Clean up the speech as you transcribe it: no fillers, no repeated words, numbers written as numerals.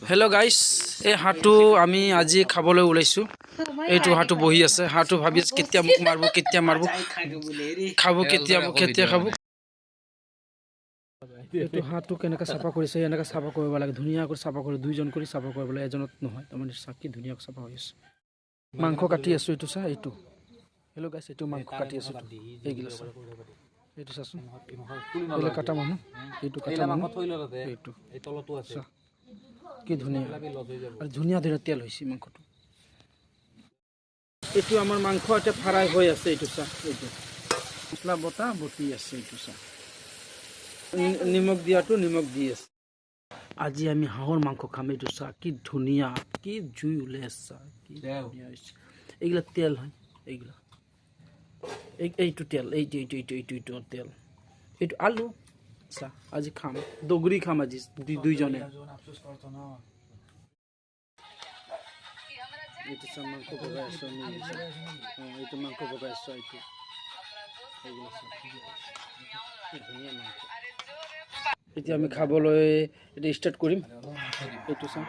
Hello' গাইছ, এই হাঁহটো আমি আজি খাবলৈ ওলাইছোঁ। এইটো হাঁহটো বহি আছে। হাঁহটো ভাবি আছে কেতিয়া মোক মাৰিব, কেতিয়া মাৰিব, খাব কেতিয়া খাব। এইটো হাঁহটো কেনেকৈ চাফা কৰিছে, এনেকৈ চাফা কৰিব লাগে, ধুনীয়াকৈ চাফা কৰি দুইজন কৰি চাফা কৰিব লাগে, এজনত নহয়। তাৰমানে চাকি ধুনীয়াকৈ চাফা হৈ আছে। মাংস কাটি আছোঁ, এইটো চা, এইটো হেল্ল' গাইছ, এইটো মাংস কাটি আছোঁ। এইগিলা চা, এইটো চাচোন, এইবিলাক কাটা মানুহ, এইটো কাটা মানুহ, এইটো চা কি ধুনীয়া আৰু ধুনীয়া ধুনীয়া তেল হৈছে মাংসটো। এইটো আমাৰ মাংস এতিয়া ফ্ৰাই হৈ আছে। এইটো চা, এইটো মছলা বটা বটি আছে। এইটো চা, নিমখ দিয়াটো নিমখ দি আছে। আজি আমি হাঁহৰ মাংস খাম। এইটো চা কি ধুনীয়া, কি জুই ওলাই আছে, কি ধুনীয়া হৈছে। এইগিলা তেল হয়, এইগিলা এইটো তেল, এইটো এইটো এইটো এইটো এইটো তেল, এইটো আলু চা। আজি খাম, দগৰি খাম আজি দুইজনে। এইটো চা মাংস বগাই আছো আমি, এইটো মাংস বগাই আছো। এইটো এইগুলো চা, ধুনীয়া মাংস। এতিয়া আমি খাবলৈ এটা ষ্টাৰ্ট কৰিম। এইটো চা,